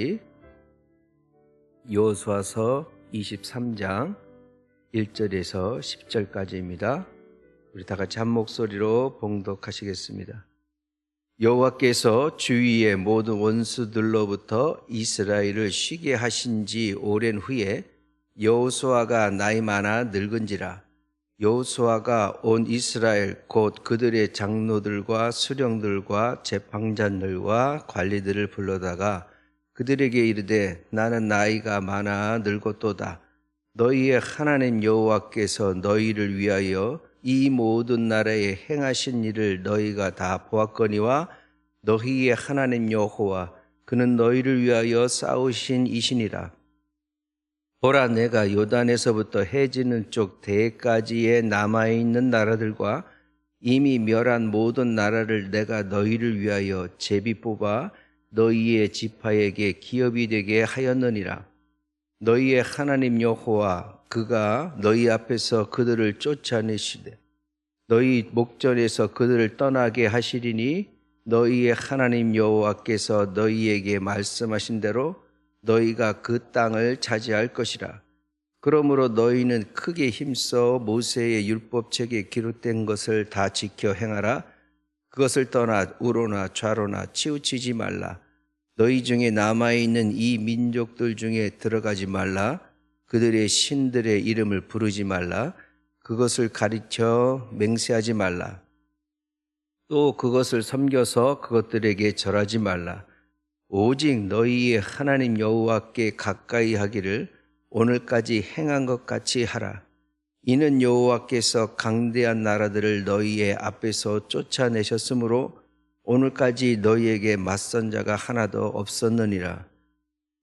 말씀까지 여호수아서 23장 1절에서 10절까지입니다. 우리 다 같이 한 목소리로 봉독하시겠습니다. 여호와께서 주위의 모든 원수들로부터 이스라엘을 쉬게 하신 지 오랜 후에 여호수아가 나이 많아 늙은지라. 여호수아가 온 이스라엘 곧 그들의 장로들과 수령들과 재판장들과 관리들을 불러다가 그들에게 이르되 나는 나이가 많아 늙었도다. 너희의 하나님 여호와께서 너희를 위하여 이 모든 나라에 행하신 일을 너희가 다 보았거니와 너희의 하나님 여호와 그는 너희를 위하여 싸우신 이시니라. 보라, 내가 요단에서부터 해지는 쪽 대까지에 남아있는 나라들과 이미 멸한 모든 나라를 내가 너희를 위하여 제비 뽑아 너희의 지파에게 기업이 되게 하였느니라. 너희의 하나님 여호와 그가 너희 앞에서 그들을 쫓아내시되 너희 목전에서 그들을 떠나게 하시리니 너희의 하나님 여호와께서 너희에게 말씀하신 대로 너희가 그 땅을 차지할 것이라. 그러므로 너희는 크게 힘써 모세의 율법책에 기록된 것을 다 지켜 행하라. 그것을 떠나 우로나 좌로나 치우치지 말라. 너희 중에 남아있는 이 민족들 중에 들어가지 말라. 그들의 신들의 이름을 부르지 말라. 그것을 가르쳐 맹세하지 말라. 또 그것을 섬겨서 그것들에게 절하지 말라. 오직 너희의 하나님 여호와께 가까이 하기를 오늘까지 행한 것 같이 하라. 이는 여호와께서 강대한 나라들을 너희의 앞에서 쫓아내셨으므로 오늘까지 너희에게 맞선 자가 하나도 없었느니라.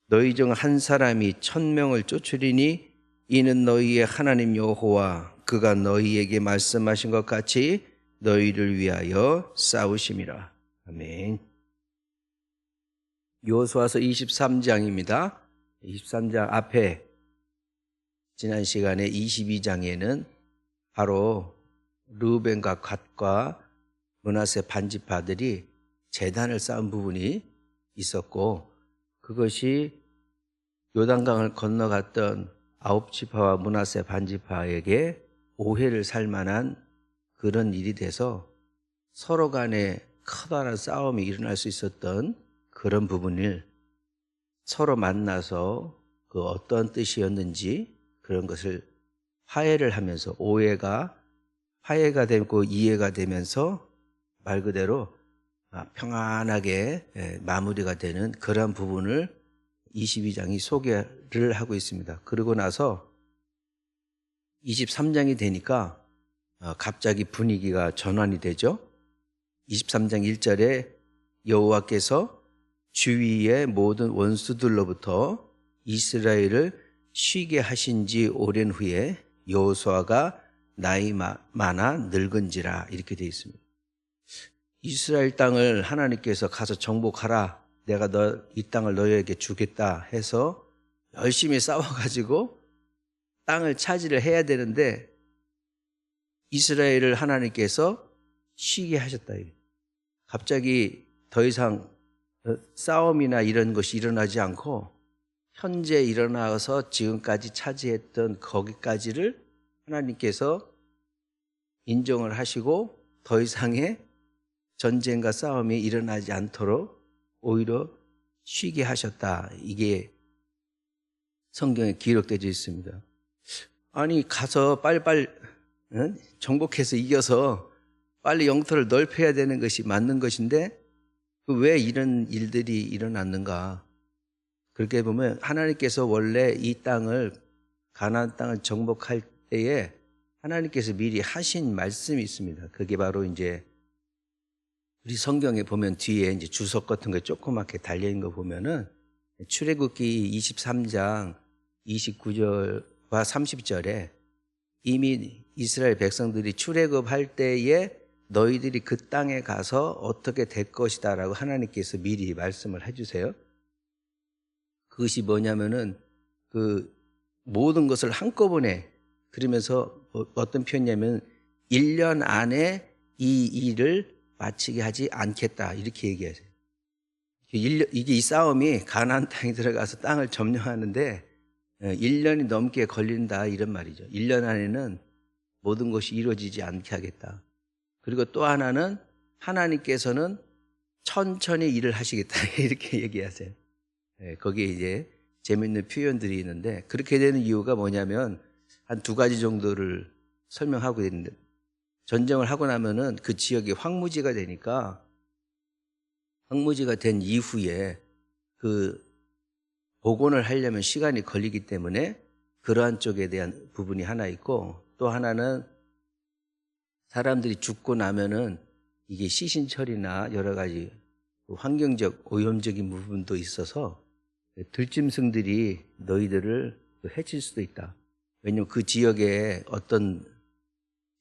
너희 중 한 사람이 1000명을 쫓으리니 이는 너희의 하나님 여호와 그가 너희에게 말씀하신 것 같이 너희를 위하여 싸우심이라. 아멘. 여호수아서 23장입니다. 23장 앞에 지난 시간에 22장에는 바로 르우벤과 갓과 므낫세 반지파들이 제단을 쌓은 부분이 있었고, 그것이 요단강을 건너갔던 9지파와 므낫세 반지파에게 오해를 살 만한 그런 일이 돼서 서로 간에 커다란 싸움이 일어날 수 있었던 그런 부분을 서로 만나서 그 어떤 뜻이었는지 그런 것을 화해를 하면서 화해가 되고 이해가 되면서 말 그대로 평안하게 마무리가 되는 그런 부분을 22장이 소개를 하고 있습니다. 그러고 나서 23장이 되니까 갑자기 분위기가 전환이 되죠. 23장 1절에 여호와께서 주위의 모든 원수들로부터 이스라엘을 쉬게 하신 지 오랜 후에 여호수아가 나이 많아 늙은지라 이렇게 되어 있습니다. 이스라엘 땅을 하나님께서 가서 정복하라. 내가 이 땅을 너희에게 주겠다 해서 열심히 싸워가지고 땅을 차지를 해야 되는데 이스라엘을 하나님께서 쉬게 하셨다. 갑자기 더 이상 싸움이나 이런 것이 일어나지 않고 현재 일어나서 지금까지 차지했던 거기까지를 하나님께서 인정을 하시고 더 이상의 전쟁과 싸움이 일어나지 않도록 오히려 쉬게 하셨다. 이게 성경에 기록되어 있습니다. 아니 가서 빨리빨리 정복해서 이겨서 빨리 영토를 넓혀야 되는 것이 맞는 것인데 왜 이런 일들이 일어났는가? 그렇게 보면 하나님께서 원래 이 땅을 가나안 땅을 정복할 때에 하나님께서 미리 하신 말씀이 있습니다. 그게 바로 이제 우리 성경에 보면 뒤에 이제 주석 같은 거 조그맣게 달려 있는 거 보면은 출애굽기 23장 29절과 30절에 이미 이스라엘 백성들이 출애굽할 때에 너희들이 그 땅에 가서 어떻게 될 것이다라고 하나님께서 미리 말씀을 해주세요. 그것이 뭐냐면은 그 모든 것을 한꺼번에 그러면서 어떤 표현이냐면 1년 안에 이 일을 마치게 하지 않겠다 이렇게 얘기하세요. 이게 이 싸움이 가나안 땅에 들어가서 땅을 점령하는데 1년이 넘게 걸린다 이런 말이죠. 1년 안에는 모든 것이 이루어지지 않게 하겠다. 그리고 또 하나는 하나님께서는 천천히 일을 하시겠다 이렇게 얘기하세요. 거기에 이제 재미있는 표현들이 있는데 그렇게 되는 이유가 뭐냐면 한 두 가지 정도를 설명하고 있는데 전쟁을 하고 나면은 그 지역이 황무지가 되니까 황무지가 된 이후에 그 복원을 하려면 시간이 걸리기 때문에 그러한 쪽에 대한 부분이 하나 있고 또 하나는 사람들이 죽고 나면은 이게 시신처리나 여러 가지 환경적 오염적인 부분도 있어서 들짐승들이 너희들을 해칠 수도 있다. 왜냐하면 그 지역에 어떤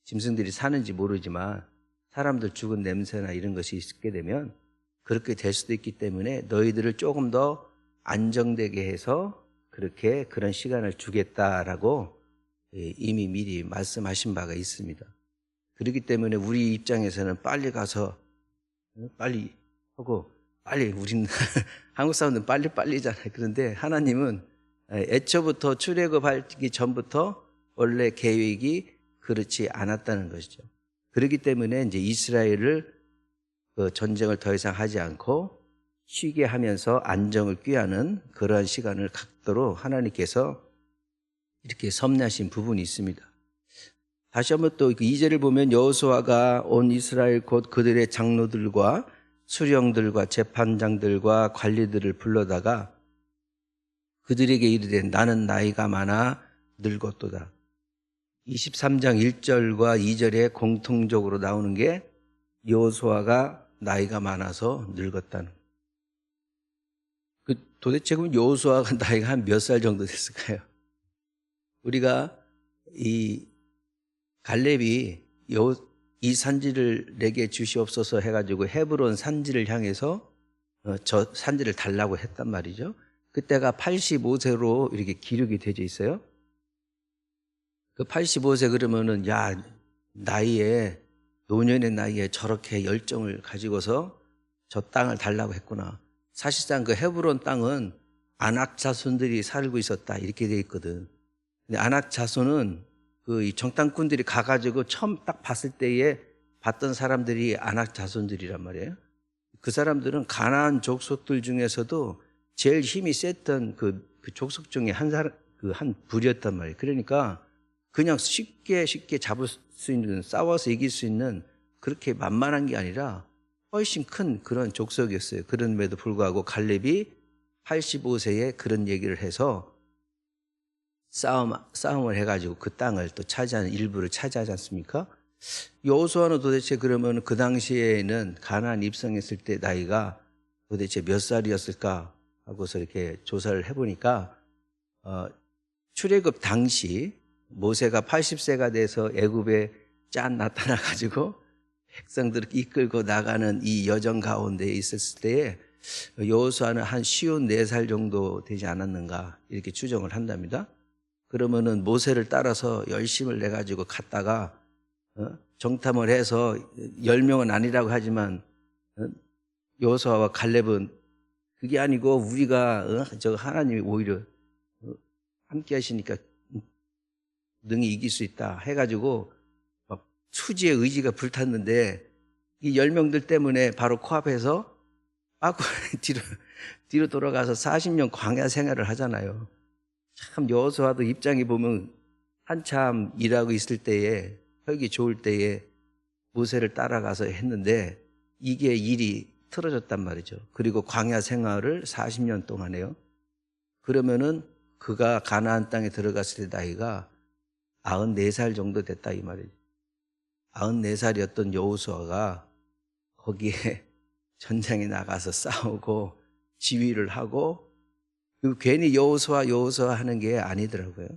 짐승들이 사는지 모르지만 사람들 죽은 냄새나 이런 것이 있게 되면 그렇게 될 수도 있기 때문에 너희들을 조금 더 안정되게 해서 그렇게 그런 시간을 주겠다라고 이미 미리 말씀하신 바가 있습니다. 그렇기 때문에 우리 입장에서는 빨리 가서 빨리 하고 빨리 우리는 한국 사람들은 빨리잖아요. 그런데 하나님은 애초부터 출애굽하기 전부터 원래 계획이 그렇지 않았다는 것이죠. 그렇기 때문에 이제 이스라엘을 그 전쟁을 더 이상 하지 않고 쉬게 하면서 안정을 꾀하는 그러한 시간을 갖도록 하나님께서 이렇게 섭리하신 부분이 있습니다. 다시 한번 또 2절을 보면 여호수아가 온 이스라엘 곧 그들의 장로들과 수령들과 재판장들과 관리들을 불러다가 그들에게 이르되 나는 나이가 많아 늙었도다. 23장 1절과 2절에 공통적으로 나오는 게 여호수아가 나이가 많아서 늙었다는. 도대체 그럼 여호수아가 나이가 한 몇 살 정도 됐을까요? 우리가 이 갈렙이 이 산지를 내게 주시옵소서 해가지고 헤브론 산지를 향해서 저 산지를 달라고 했단 말이죠. 그때가 85세로 이렇게 기록이 되어 있어요. 그 85세 그러면은 나이에 노년의 나이에 저렇게 열정을 가지고서 저 땅을 달라고 했구나. 사실상 그 헤브론 땅은 아낙 자손들이 살고 있었다 이렇게 되어 있거든. 근데 아낙 자손은 그 정탐꾼들이 가가지고 처음 딱 봤을 때에 봤던 사람들이 아낙 자손들이란 말이에요. 그 사람들은 가나안 족속들 중에서도 제일 힘이 셌던 그 족속 중에 한 부류였단 말이에요. 그러니까 그냥 쉽게 잡을 수 있는, 싸워서 이길 수 있는 그렇게 만만한 게 아니라 훨씬 큰 그런 족속이었어요. 그럼에도 불구하고 갈렙이 85세에 그런 얘기를 해서 싸움을 해가지고 그 땅을 또 차지하는 일부를 차지하지 않습니까? 여호수아는 도대체 그러면 그 당시에는 가나안 입성했을 때 나이가 도대체 몇 살이었을까 하고서 이렇게 조사를 해보니까 출애굽 당시 모세가 80세가 돼서 애굽에 나타나가지고 백성들을 이끌고 나가는 이 여정 가운데 있었을 때에 여호수아는 한 54살 정도 되지 않았는가 이렇게 추정을 한답니다. 그러면은 모세를 따라서 열심을 내가지고 갔다가 정탐을 해서 10명은 아니라고 하지만 여호수아와 갈렙은 그게 아니고 우리가 저 하나님이 오히려 함께 하시니까 능히 이길 수 있다 해가지고 막 수지의 의지가 불탔는데 이 10명들 때문에 바로 코앞에서 뒤로 돌아가서 40년 광야 생활을 하잖아요. 참 여호수아도 입장에 보면 한참 일하고 있을 때에 혈기 좋을 때에 모세를 따라가서 했는데 이게 일이 틀어졌단 말이죠. 그리고 광야 생활을 40년 동안 해요. 그러면은 그가 가나안 땅에 들어갔을 때 나이가 94살 정도 됐다 이 말이죠. 94살이었던 여호수아가 거기에 전장에 나가서 싸우고 지휘를 하고 괜히 여호수아 하는 게 아니더라고요.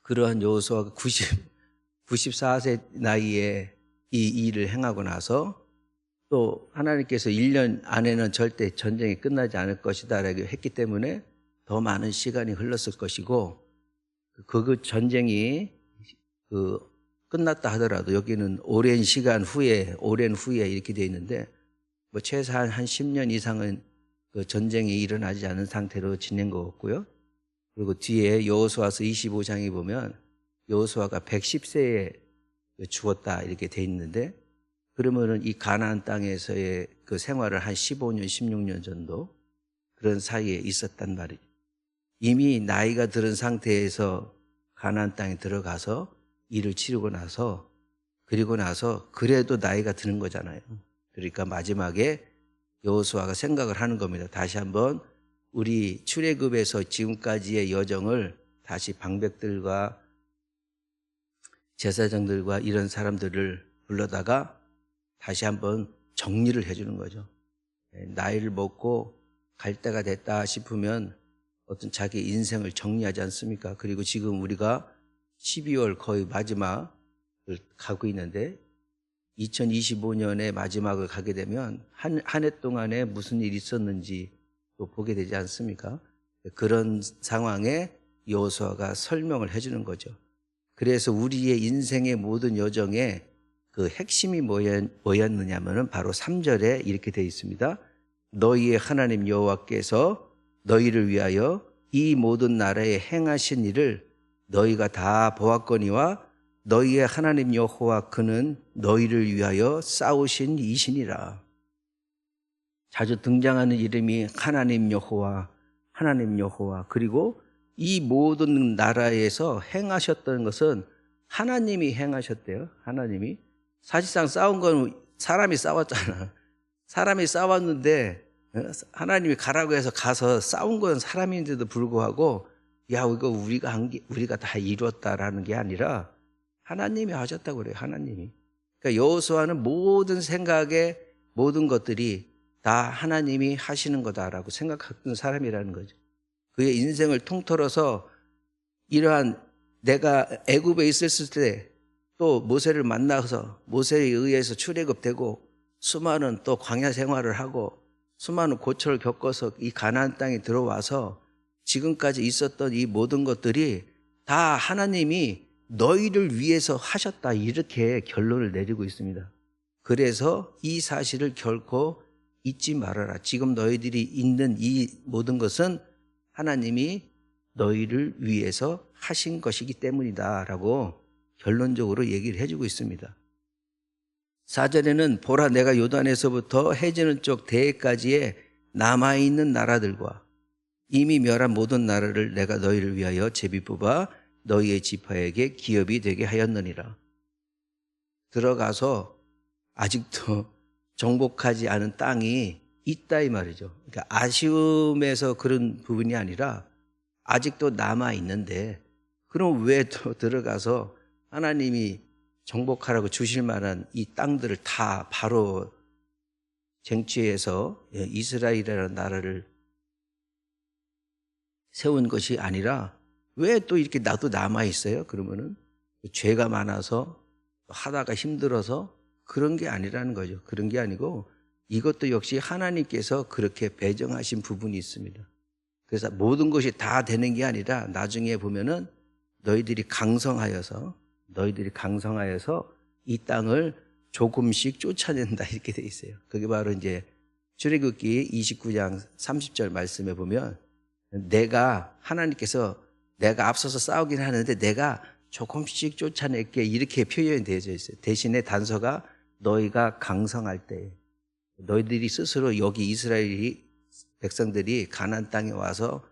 그러한 여호수아가 94세 나이에 이 일을 행하고 나서 또 하나님께서 1년 안에는 절대 전쟁이 끝나지 않을 것이다 라고 했기 때문에 더 많은 시간이 흘렀을 것이고 그 전쟁이 끝났다 하더라도 여기는 오랜 후에 이렇게 되어 있는데 뭐 최소한 한 10년 이상은 그 전쟁이 일어나지 않은 상태로 지낸 것 같고요. 그리고 뒤에 여호수아서 25장에 보면 여호수아가 110세에 죽었다 이렇게 돼 있는데, 그러면은 이 가나안 땅에서의 그 생활을 한 15년, 16년 정도 그런 사이에 있었단 말이죠. 이미 나이가 들은 상태에서 가나안 땅에 들어가서 일을 치르고 나서, 그리고 나서 그래도 나이가 드는 거잖아요. 그러니까 마지막에 여호수아가 생각을 하는 겁니다. 다시 한번 우리 출애굽에서 지금까지의 여정을 다시 방백들과 제사장들과 이런 사람들을 불러다가 다시 한번 정리를 해주는 거죠. 나이를 먹고 갈 때가 됐다 싶으면 어떤 자기 인생을 정리하지 않습니까? 그리고 지금 우리가 12월 거의 마지막을 가고 있는데 2025년의 마지막을 가게 되면 한 해 동안에 무슨 일이 있었는지 또 보게 되지 않습니까? 그런 상황에 여호수아가 설명을 해주는 거죠. 그래서 우리의 인생의 모든 여정에 그 핵심이 뭐였느냐면은 바로 3절에 이렇게 되어 있습니다. 너희의 하나님 여호와께서 너희를 위하여 이 모든 나라에 행하신 일을 너희가 다 보았거니와 너희의 하나님 여호와 그는 너희를 위하여 싸우신 이신이라. 자주 등장하는 이름이 하나님 여호와, 하나님 여호와. 그리고 이 모든 나라에서 행하셨던 것은 하나님이 행하셨대요. 하나님이. 사실상 싸운 건 사람이 싸웠잖아. 사람이 싸웠는데 하나님이 가라고 해서 가서 싸운 건 사람인데도 불구하고 야, 이거 우리가 다 이루었다라는 게 아니라 하나님이 하셨다고 그래요. 하나님이. 그러니까 여호수아는 모든 생각에 모든 것들이 다 하나님이 하시는 거다라고 생각했던 사람이라는 거죠. 그의 인생을 통틀어서 이러한 내가 애굽에 있었을 때 또 모세를 만나서 모세에 의해서 출애굽되고 수많은 또 광야 생활을 하고 수많은 고초를 겪어서 이 가나안 땅에 들어와서 지금까지 있었던 이 모든 것들이 다 하나님이 너희를 위해서 하셨다, 이렇게 결론을 내리고 있습니다. 그래서 이 사실을 결코 잊지 말아라. 지금 너희들이 있는 이 모든 것은 하나님이 너희를 위해서 하신 것이기 때문이다 라고 결론적으로 얘기를 해주고 있습니다. 4절에는 보라, 내가 요단에서부터 해지는 쪽 대해까지의 남아있는 나라들과 이미 멸한 모든 나라를 내가 너희를 위하여 제비 뽑아 너희의 지파에게 기업이 되게 하였느니라. 들어가서 아직도 정복하지 않은 땅이 있다 이 말이죠. 그러니까 아쉬움에서 그런 부분이 아니라 아직도 남아있는데, 그럼 왜 또 들어가서 하나님이 정복하라고 주실 만한 이 땅들을 다 바로 쟁취해서 이스라엘이라는 나라를 세운 것이 아니라 왜 또 이렇게 나도 남아있어요? 그러면은 죄가 많아서 하다가 힘들어서 그런 게 아니라는 거죠. 그런 게 아니고 이것도 역시 하나님께서 그렇게 배정하신 부분이 있습니다. 그래서 모든 것이 다 되는 게 아니라 나중에 보면은 너희들이 강성하여서 이 땅을 조금씩 쫓아낸다 이렇게 돼 있어요. 그게 바로 이제 출애굽기 29장 30절 말씀에 보면 하나님께서 내가 앞서서 싸우긴 하는데 내가 조금씩 쫓아낼게 이렇게 표현이 되어져 있어요. 대신에 단서가 너희가 강성할 때, 너희들이 스스로 여기 이스라엘 백성들이 가나안 땅에 와서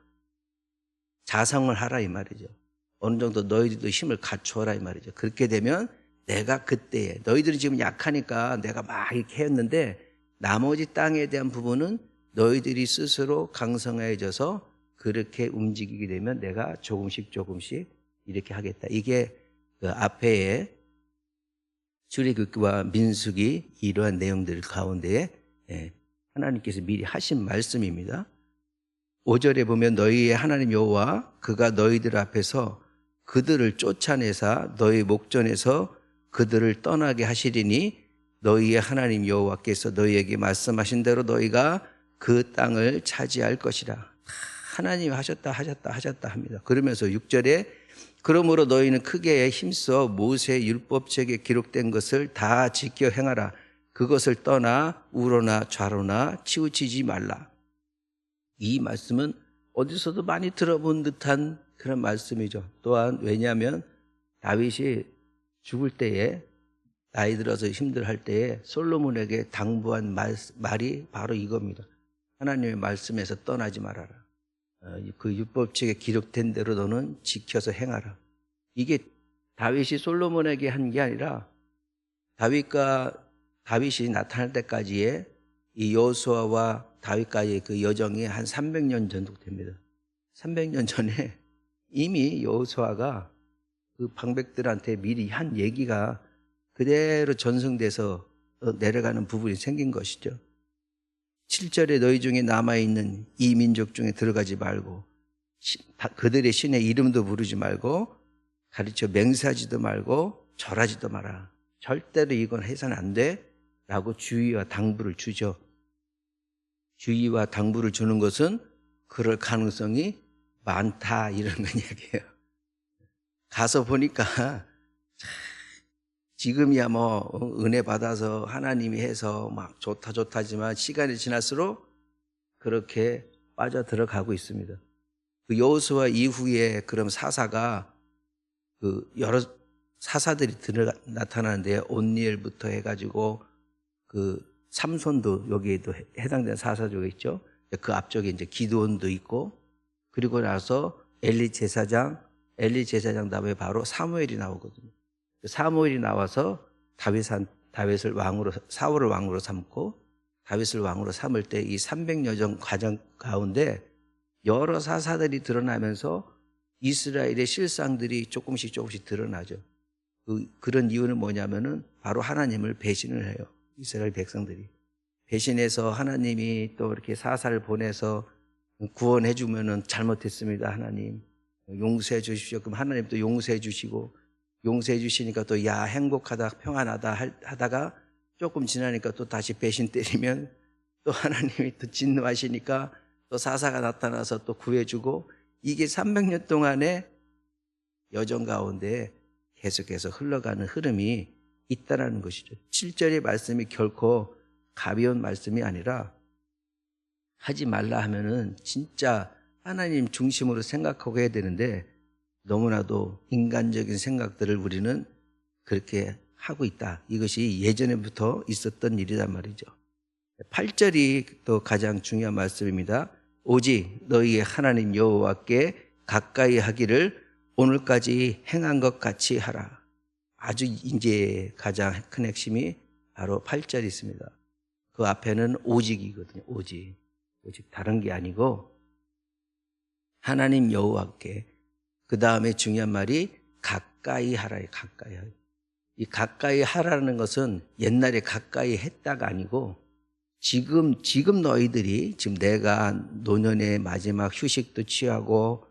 자성을 하라 이 말이죠. 어느 정도 너희들도 힘을 갖추어라 이 말이죠. 그렇게 되면 내가 그때에, 너희들이 지금 약하니까 내가 막 이렇게 했는데 나머지 땅에 대한 부분은 너희들이 스스로 강성해져서 그렇게 움직이게 되면 내가 조금씩 이렇게 하겠다. 이게 그 앞에 출애굽기와 민수기 이러한 내용들 가운데에 하나님께서 미리 하신 말씀입니다. 5절에 보면 너희의 하나님 여호와 그가 너희들 앞에서 그들을 쫓아내사 너희 목전에서 그들을 떠나게 하시리니 너희의 하나님 여호와께서 너희에게 말씀하신 대로 너희가 그 땅을 차지할 것이라. 하나님이 하셨다 합니다. 그러면서 6절에 그러므로 너희는 크게 힘써 모세의 율법책에 기록된 것을 다 지켜 행하라. 그 그것을 떠나 우로나 좌로나 치우치지 말라. 이 말씀은 어디서도 많이 들어본 듯한 그런 말씀이죠. 또한 왜냐하면 다윗이 죽을 때에 나이 들어서 힘들할 때에 솔로몬에게 당부한 말이 바로 이겁니다. 하나님의 말씀에서 떠나지 말아라. 그 율법책에 기록된 대로 너는 지켜서 행하라. 이게 다윗이 솔로몬에게 한 게 아니라 다윗이 나타날 때까지의 이 여호수아와 다윗과의 그 여정이 한 300년 전도 됩니다. 300년 전에 이미 여호수아가 그 방백들한테 미리 한 얘기가 그대로 전승돼서 내려가는 부분이 생긴 것이죠. 7절에 너희 중에 남아있는 이 민족 중에 들어가지 말고 그들의 신의 이름도 부르지 말고 가르쳐 맹세하지도 말고 절하지도 마라. 절대로 이건 해서는 안 돼 라고 주의와 당부를 주죠. 주의와 당부를 주는 것은 그럴 가능성이 많다 이런 이야기예요. 가서 보니까 지금이야 뭐 은혜 받아서 하나님이 해서 막 좋다지만 시간이 지날수록 그렇게 빠져 들어가고 있습니다. 그 여호수아 이후에 그럼 사사가 그 여러 사사들이 나타나는데 온니엘부터 해가지고 그 삼손도 여기에도 해당되는 사사조가 있죠. 그 앞쪽에 이제 기드온도 있고 그리고 나서 엘리 제사장 다음에 바로 사무엘이 나오거든요. 사무엘이 나와서 다윗을 왕으로 사울을 왕으로 삼고 다윗을 왕으로 삼을 때 이 300여정 과정 가운데 여러 사사들이 드러나면서 이스라엘의 실상들이 조금씩 드러나죠. 그런 이유는 뭐냐면은 바로 하나님을 배신을 해요. 이스라엘 백성들이 배신해서 하나님이 또 이렇게 사사를 보내서 구원해 주면은 잘못했습니다. 하나님 용서해 주십시오. 그럼 하나님 또 용서해 주시고 용서해 주시니까 또 야 행복하다 평안하다 하다가 조금 지나니까 또 다시 배신 때리면 또 하나님이 또 진노하시니까 또 사사가 나타나서 또 구해주고 이게 300년 동안의 여정 가운데 계속해서 흘러가는 흐름이 있다라는 것이죠. 7절의 말씀이 결코 가벼운 말씀이 아니라 하지 말라 하면은 진짜 하나님 중심으로 생각하고 해야 되는데 너무나도 인간적인 생각들을 우리는 그렇게 하고 있다. 이것이 예전에부터 있었던 일이란 말이죠. 8절이 또 가장 중요한 말씀입니다. 오직 너희의 하나님 여호와께 가까이 하기를 오늘까지 행한 것 같이 하라. 아주 이제 가장 큰 핵심이 바로 8절이 있습니다. 그 앞에는 오직이거든요. 오직 다른 게 아니고 하나님 여호와께 그 다음에 중요한 말이 가까이 하라예요. 가까이 하라. 이 가까이 하라는 것은 옛날에 가까이 했다가 아니고 지금 너희들이 지금 내가 노년의 마지막 휴식도 취하고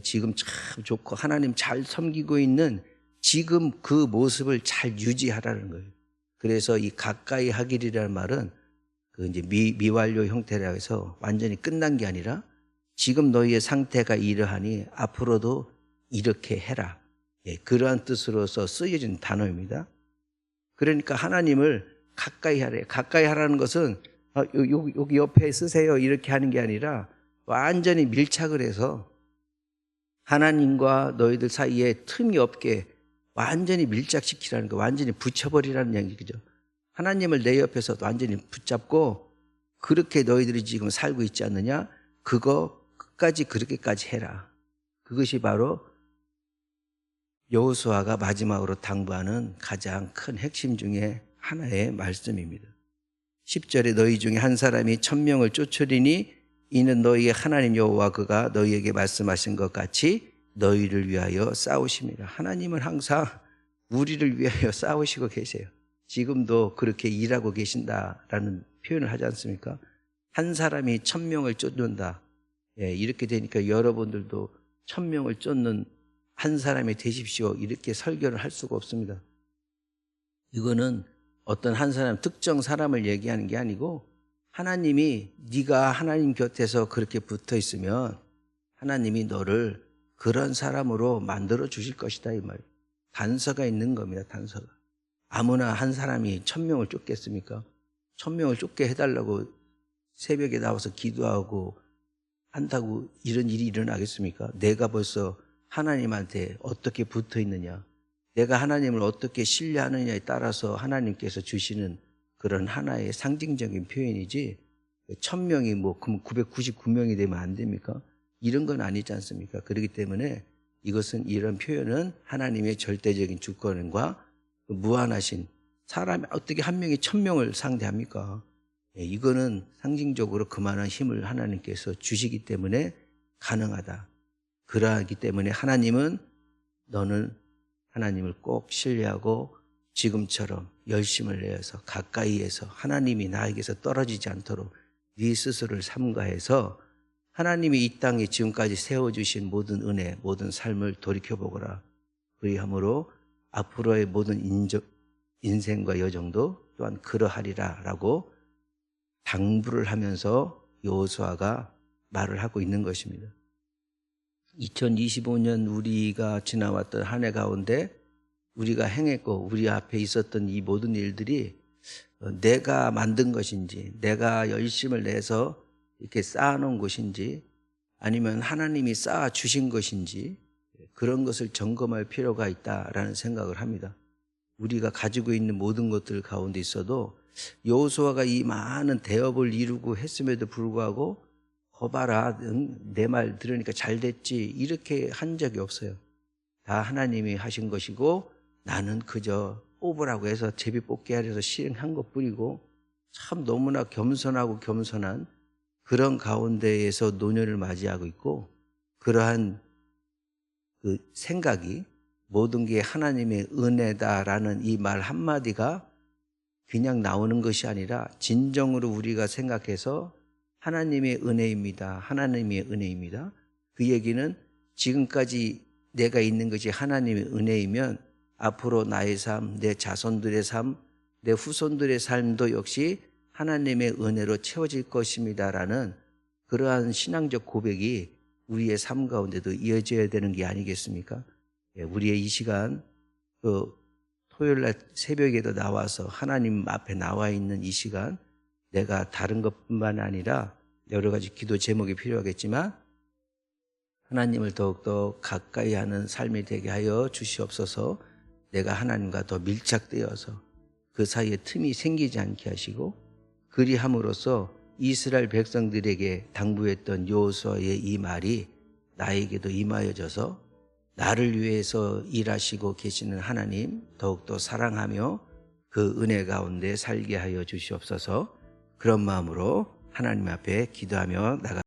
지금 참 좋고 하나님 잘 섬기고 있는 지금 그 모습을 잘 유지하라는 거예요. 그래서 이 가까이 하기라는 말은 그 이제 미완료 형태라 해서 완전히 끝난 게 아니라 지금 너희의 상태가 이러하니 앞으로도 이렇게 해라. 예, 그러한 뜻으로서 쓰여진 단어입니다. 그러니까 하나님을 가까이 하래요. 가까이 하라는 것은 여기 옆에 쓰세요 이렇게 하는 게 아니라 완전히 밀착을 해서 하나님과 너희들 사이에 틈이 없게 완전히 밀착시키라는 거, 완전히 붙여버리라는 얘기죠. 하나님을 내 옆에서 완전히 붙잡고 그렇게 너희들이 지금 살고 있지 않느냐? 그거 끝까지 그렇게까지 해라. 그것이 바로 여호수아가 마지막으로 당부하는 가장 큰 핵심 중에 하나의 말씀입니다. 10절에 너희 중에 한 사람이 1000명을 쫓으리니 이는 너희의 하나님 여호와 그가 너희에게 말씀하신 것 같이 너희를 위하여 싸우십니다. 하나님은 항상 우리를 위하여 싸우시고 계세요. 지금도 그렇게 일하고 계신다라는 표현을 하지 않습니까? 한 사람이 1000명을 쫓는다. 예, 이렇게 되니까 여러분들도 1000명을 쫓는 한 사람이 되십시오. 이렇게 설교를 할 수가 없습니다. 이거는 어떤 한 사람, 특정 사람을 얘기하는 게 아니고 하나님이 네가 하나님 곁에서 그렇게 붙어 있으면 하나님이 너를 그런 사람으로 만들어 주실 것이다 이 말이에요. 단서가 있는 겁니다. 단서가. 아무나 한 사람이 1000명을 쫓겠습니까? 천명을 쫓게 해달라고 새벽에 나와서 기도하고 한다고 이런 일이 일어나겠습니까? 내가 벌써 하나님한테 어떻게 붙어 있느냐, 내가 하나님을 어떻게 신뢰하느냐에 따라서 하나님께서 주시는 그런 하나의 상징적인 표현이지, 1000명이 뭐 그럼 999명이 되면 안 됩니까? 이런 건 아니지 않습니까? 그렇기 때문에 이런 표현은 하나님의 절대적인 주권과 무한하신, 사람이 어떻게 한 명이 1000명을 상대합니까? 이거는 상징적으로 그만한 힘을 하나님께서 주시기 때문에 가능하다. 그러하기 때문에 하나님은 너는 하나님을 꼭 신뢰하고 지금처럼 열심을 내어서 가까이에서 하나님이 나에게서 떨어지지 않도록 네 스스로를 삼가해서 하나님이 이 땅에 지금까지 세워주신 모든 은혜, 모든 삶을 돌이켜보거라. 그리함으로 앞으로의 모든 인생과 여정도 또한 그러하리라 라고 당부를 하면서 여호수아가 말을 하고 있는 것입니다. 2025년 우리가 지나왔던 한 해 가운데 우리가 행했고 우리 앞에 있었던 이 모든 일들이 내가 만든 것인지, 내가 열심을 내서 이렇게 쌓아놓은 것인지, 아니면 하나님이 쌓아 주신 것인지, 그런 것을 점검할 필요가 있다라는 생각을 합니다. 우리가 가지고 있는 모든 것들 가운데 있어도 여호수아가 이 많은 대업을 이루고 했음에도 불구하고 거봐라, 내 말 들으니까 잘 됐지, 이렇게 한 적이 없어요. 다 하나님이 하신 것이고 나는 그저 뽑으라고 해서 제비 뽑기 하려서 실행한 것뿐이고, 참 너무나 겸손한 그런 가운데에서 노년을 맞이하고 있고, 그러한 그 생각이 모든 게 하나님의 은혜다라는 이 말 한마디가 그냥 나오는 것이 아니라 진정으로 우리가 생각해서 하나님의 은혜입니다, 하나님의 은혜입니다. 그 얘기는 지금까지 내가 있는 것이 하나님의 은혜이면 앞으로 나의 삶, 내 자손들의 삶, 내 후손들의 삶도 역시 하나님의 은혜로 채워질 것입니다라는 그러한 신앙적 고백이 우리의 삶 가운데도 이어져야 되는 게 아니겠습니까? 우리의 이 시간, 토요일날 새벽에도 나와서 하나님 앞에 나와 있는 이 시간, 내가 다른 것뿐만 아니라 여러 가지 기도 제목이 필요하겠지만 하나님을 더욱더 가까이 하는 삶이 되게 하여 주시옵소서. 내가 하나님과 더 밀착되어서 그 사이에 틈이 생기지 않게 하시고, 그리함으로써 이스라엘 백성들에게 당부했던 여호수아의 이 말이 나에게도 임하여져서 나를 위해서 일하시고 계시는 하나님 더욱더 사랑하며 그 은혜 가운데 살게 하여 주시옵소서. 그런 마음으로 하나님 앞에 기도하며 나가